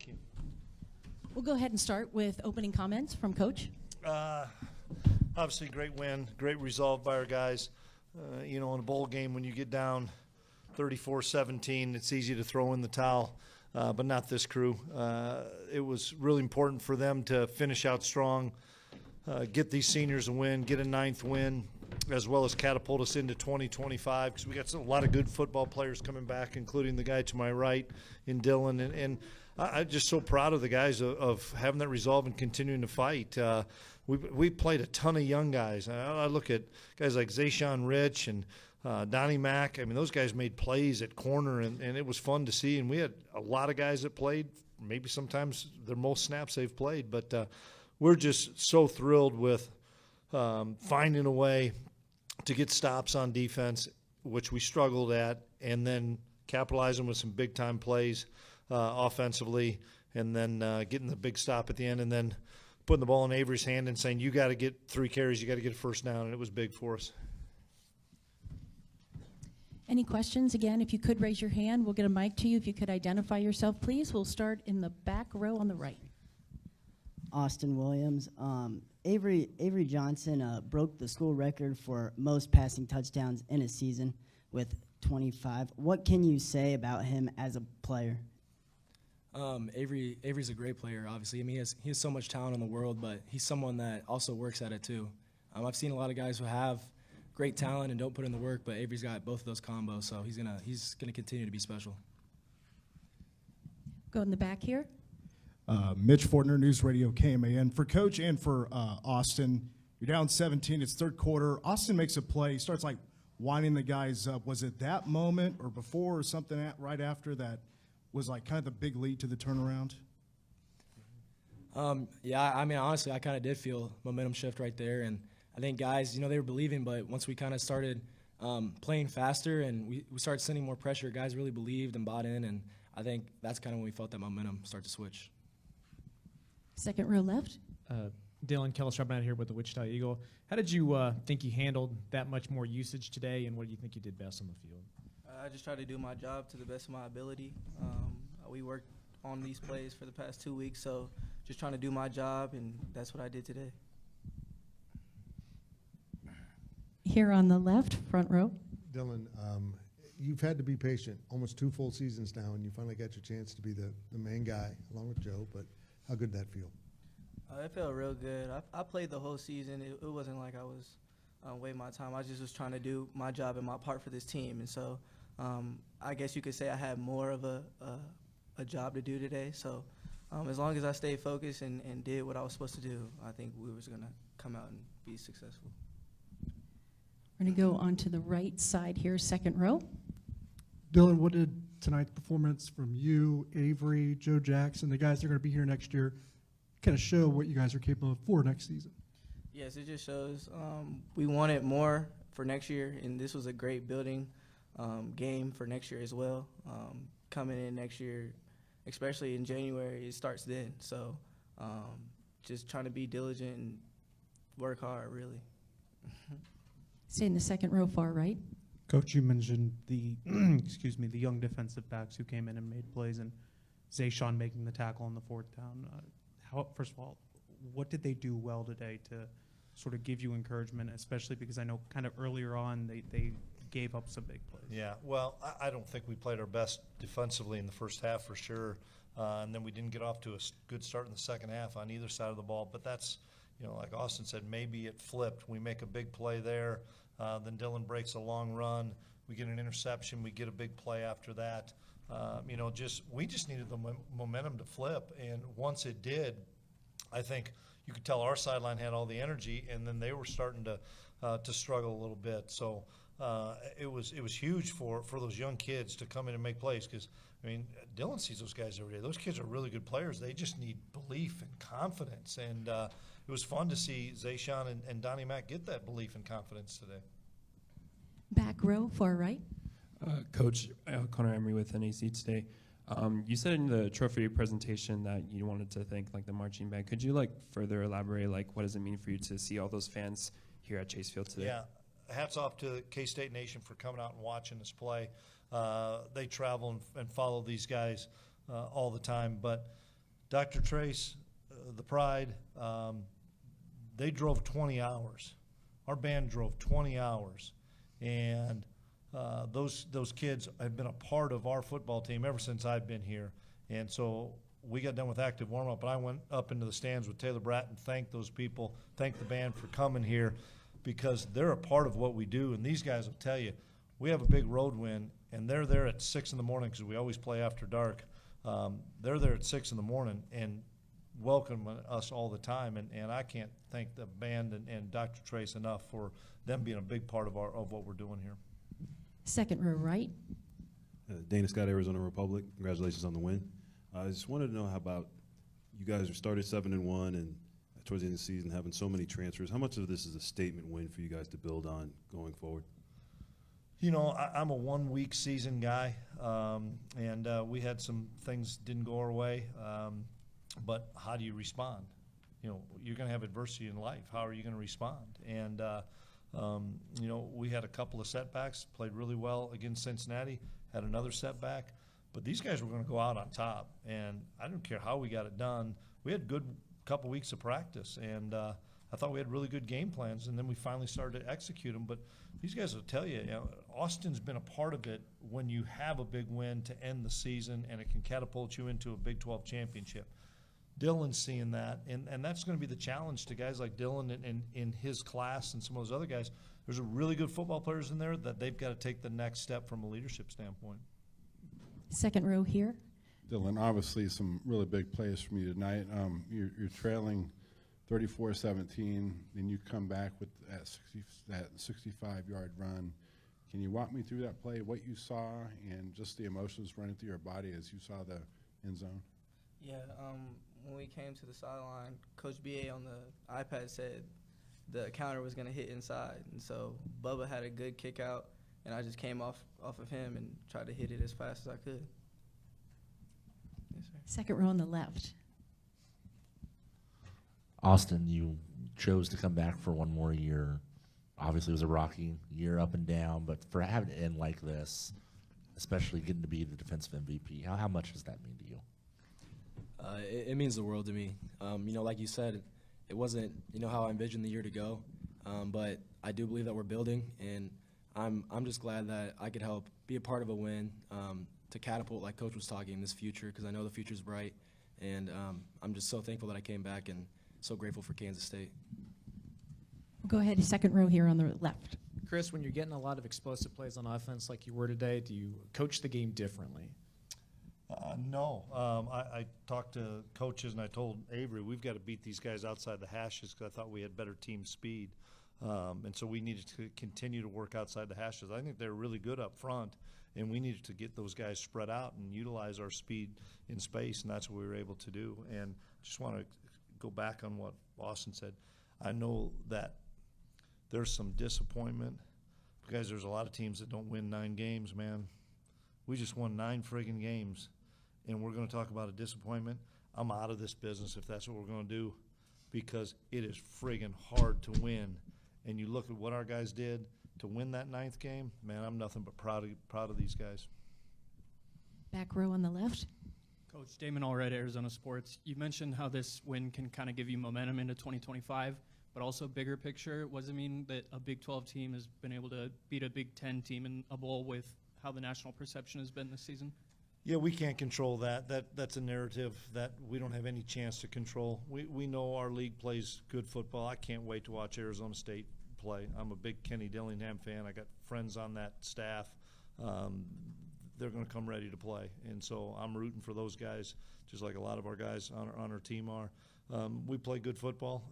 Thank you. We'll go ahead and start with opening comments from Coach. Obviously, great win, great resolve by our guys. In a bowl game, when you get down 34-17, it's easy to throw in the towel, but not this crew. It was really important for them to finish out strong, get these seniors a win, get a 9th win, as well as catapult us into 2025, because we got a lot of good football players coming back, including the guy to my right in Dylan. And I'm just so proud of the guys of having that resolve and continuing to fight. We played a ton of young guys. I look at guys like Zayshawn Rich and Donnie Mack. I mean, those guys made plays at corner, and it was fun to see. And we had a lot of guys that played, maybe sometimes their most snaps they've played. But we're just so thrilled with finding a way to get stops on defense, which we struggled at, and then capitalizing with some big-time plays offensively, and then getting the big stop at the end, and then putting the ball in Avery's hand and saying, you got to get 3 carries, you got to get a first down, and it was big for us. Any questions? Again, if you could raise your hand, we'll get a mic to you. If you could identify yourself, please. We'll start in the back row on the right. Austin Williams. Avery Johnson broke the school record for most passing touchdowns in a season with 25. What can you say about him as a player? Avery's a great player, obviously. I mean, he has so much talent in the world, but he's someone that also works at it too. I've seen a lot of guys who have great talent and don't put in the work, but Avery's got both of those combos, so he's gonna continue to be special. Go in the back here. Mitch Fortner, News Radio KMAN. For Coach and for Austin, you're down 17. It's third quarter. Austin makes a play. He starts winding the guys up. Was it that moment or before or something right after that was kind of the big lead to the turnaround? Yeah, I mean, honestly, I kind of did feel momentum shift right there, and I think guys, they were believing, but once we kind of started playing faster and we started sending more pressure, guys really believed and bought in, and I think that's kind of when we felt that momentum start to switch. Second row left. Dylan Kellestrop out here with the Wichita Eagle. How did you think you handled that much more usage today, and what do you think you did best on the field? I just tried to do my job to the best of my ability. We worked on these plays for the past 2 weeks, so just trying to do my job, and that's what I did today. Here on the left, front row. Dylan, you've had to be patient, almost 2 full seasons now, and you finally got your chance to be the main guy along with Joe, but how good did that feel? It felt real good. I played the whole season. It wasn't like I was wasting my time. I just was trying to do my job and my part for this team, and so I guess you could say I had more of a job to do today. So as long as I stayed focused and did what I was supposed to do, I think we was going to come out and be successful. We're going to go on to the right side here, second row. Dylan, what did tonight's performance from you, Avery, Joe Jackson, the guys that are going to be here next year, kind of show what you guys are capable of for next season? Yes, it just shows we wanted more for next year, and this was a great building game for next year as well. Coming in next year, especially in January, it starts then. So just trying to be diligent and work hard, really. Stay in the second row, far right. Coach, you mentioned the the young defensive backs who came in and made plays, and Zayshawn making the tackle on the 4th down. First of all, what did they do well today to sort of give you encouragement, especially because I know kind of earlier on they gave up some big plays? Yeah, well, I don't think we played our best defensively in the first half for sure, and then we didn't get off to a good start in the second half on either side of the ball. But that's, like Austin said, maybe it flipped. We make a big play there, then Dylan breaks a long run. We get an interception. We get a big play after that. We just needed the momentum to flip, and once it did, I think you could tell our sideline had all the energy, and then they were starting to struggle a little bit. So it was huge for those young kids to come in and make plays, because Dylan sees those guys every day. Those kids are really good players. They just need belief and confidence, and it was fun to see Zayshawn and Donnie Mack get that belief and confidence today. Back row, far right. Coach, Connor Emery with NAC today. You said in the trophy presentation that you wanted to thank the marching band. Could you further elaborate what does it mean for you to see all those fans here at Chase Field today? Yeah, hats off to K-State Nation for coming out and watching us play. They travel and follow these guys all the time, but Dr. Trace, the Pride, they drove 20 hours. Our band drove 20 hours. And those kids have been a part of our football team ever since I've been here. And so we got done with active warm-up, and I went up into the stands with Taylor Bratt and thanked those people, thanked the band for coming here, because they're a part of what we do. And these guys will tell you, we have a big road win, and they're there at 6 in the morning because we always play after dark. They're there at 6 in the morning and welcome us all the time. And I can't thank the band and Dr. Trace enough for them being a big part of what we're doing here. Second row right. Dana Scott, Arizona Republic. Congratulations on the win. I just wanted to know how about you guys are started 7-1 and towards the end of the season having so many transfers. How much of this is a statement win for you guys to build on going forward? You know, I'm a 1 week season guy, and we had some things didn't go our way, but how do you respond? You know, you're going to have adversity in life. How are you going to respond? And, you know, we had a couple of setbacks, played really well against Cincinnati, had another setback, but these guys were going to go out on top, and I don't care how we got it done. We had good couple weeks of practice, and I thought we had really good game plans, and then we finally started to execute them. But these guys will tell you, you know, Austin's been a part of it when you have a big win to end the season, and it can catapult you into a Big 12 championship. Dylan's seeing that, and that's going to be the challenge to guys like Dylan and in his class and some of those other guys. There's a really good football players in there that they've got to take the next step from a leadership standpoint. Second row here. Dylan, obviously some really big plays from you tonight. You're trailing 34-17, then you come back with that 65-yard run. Can you walk me through that play, what you saw, and just the emotions running through your body as you saw the end zone? Yeah, when we came to the sideline, Coach B.A. on the iPad said the counter was going to hit inside. And so Bubba had a good kick out, and I just came off of him and tried to hit it as fast as I could. Yes, sir. Second row on the left. Austin, you chose to come back for one more year. Obviously, it was a rocky year up and down, but for having it end like this, especially getting to be the defensive MVP, how much does that mean to you? It means the world to me. You know, like you said, it wasn't, you know, how I envisioned the year to go, but I do believe that we're building, and I'm just glad that I could help be a part of a win to catapult, like Coach was talking, this future, because I know the future's bright, and I'm just so thankful that I came back and so grateful for Kansas State. Go ahead, second row here on the left. Chris, when you're getting a lot of explosive plays on offense like you were today, do you coach the game differently? No. I talked to coaches, and I told Avery, we've got to beat these guys outside the hashes because I thought we had better team speed. And so we needed to continue to work outside the hashes. I think they're really good up front, and we needed to get those guys spread out and utilize our speed in space, and that's what we were able to do. And just want to go back on what Austin said. I know that there's some disappointment because there's a lot of teams that don't win 9 games, man. We just won 9 friggin' games, and we're going to talk about a disappointment. I'm out of this business if that's what we're going to do, because it is friggin' hard to win. And you look at what our guys did to win that 9th game, man, I'm nothing but proud of these guys. Back row on the left. Coach Damon Allred, Arizona Sports. You mentioned how this win can kind of give you momentum into 2025, but also bigger picture. What does it mean that a Big 12 team has been able to beat a Big 10 team in a bowl with how the national perception has been this season? Yeah, we can't control that. That's a narrative that we don't have any chance to control. We know our league plays good football. I can't wait to watch Arizona State play. I'm a big Kenny Dillingham fan. I got friends on that staff. They're going to come ready to play, and so I'm rooting for those guys, just like a lot of our guys on our team are. We play good football.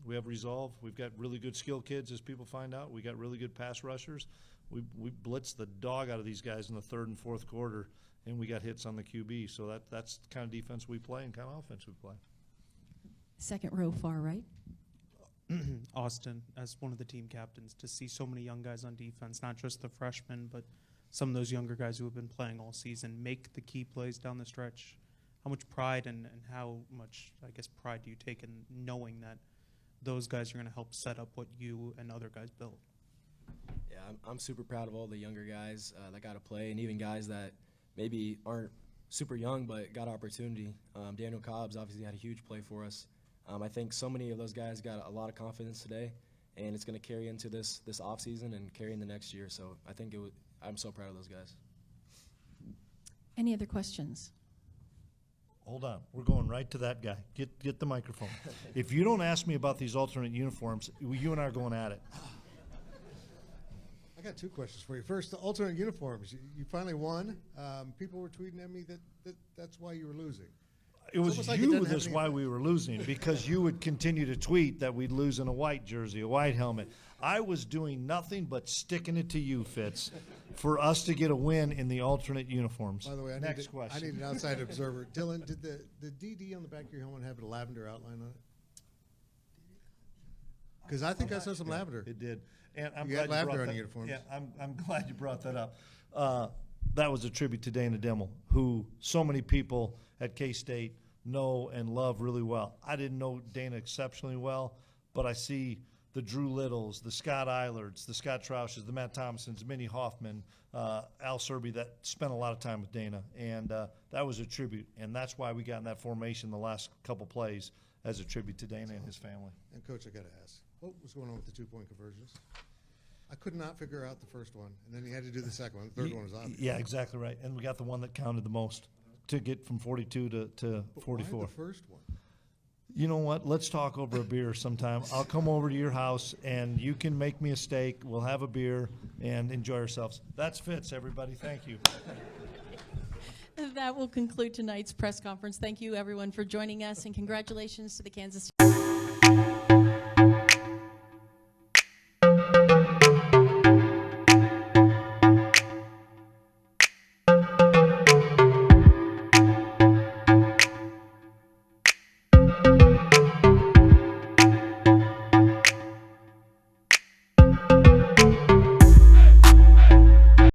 We have resolve. We've got really good skill kids, as people find out. We got really good pass rushers. We blitzed the dog out of these guys in the 3rd and 4th quarter, and we got hits on the QB. So that's the kind of defense we play and kind of offense we play. Second row far right. Austin, as one of the team captains, to see so many young guys on defense, not just the freshmen, but some of those younger guys who have been playing all season, make the key plays down the stretch. How much pride and how much, I guess, pride do you take in knowing that those guys are going to help set up what you and other guys build? Yeah, I'm super proud of all the younger guys that got to play, and even guys that maybe aren't super young, but got opportunity. Daniel Cobbs obviously had a huge play for us. I think so many of those guys got a lot of confidence today, and it's going to carry into this offseason and carry in the next year. So I think I'm so proud of those guys. Any other questions? Hold on, we're going right to that guy. Get the microphone. If you don't ask me about these alternate uniforms, you and I are going at it. I got two questions for you. First, the alternate uniforms. You finally won. People were tweeting at me that's why you were losing. It was almost like it you doesn't have that's any why effect. we were losing, because you would continue to tweet that we'd lose in a white jersey, a white helmet. I was doing nothing but sticking it to you, Fitz, for us to get a win in the alternate uniforms. By the way, Next I question. need an outside observer. Dylan, did the DD on the back of your helmet have a lavender outline on it? Because I think I saw some lavender. It did. And I'm You glad had lavender brought on that, the uniforms. Yeah, I'm glad you brought that up. That was a tribute to Dana Dimmel, who so many people at K-State know and love really well. I didn't know Dana exceptionally well, but I see the Drew Littles, the Scott Eilards, the Scott Troushes, the Matt Thompsons, Minnie Hoffman, Al Serby, that spent a lot of time with Dana. And that was a tribute. And that's why we got in that formation the last couple plays, as a tribute to Dana and his family. And Coach, I got to ask, what was going on with the 2-point conversions? I could not figure out the first one, and then he had to do the second one. The third one was obvious. Yeah, exactly right. And we got the one that counted the most to get from 42 to But 44. why the first one? You know what? Let's talk over a beer sometime. I'll come over to your house and you can make me a steak. We'll have a beer and enjoy ourselves. That's Fitz, everybody. Thank you. That will conclude tonight's press conference. Thank you, everyone, for joining us, and congratulations to the Kansas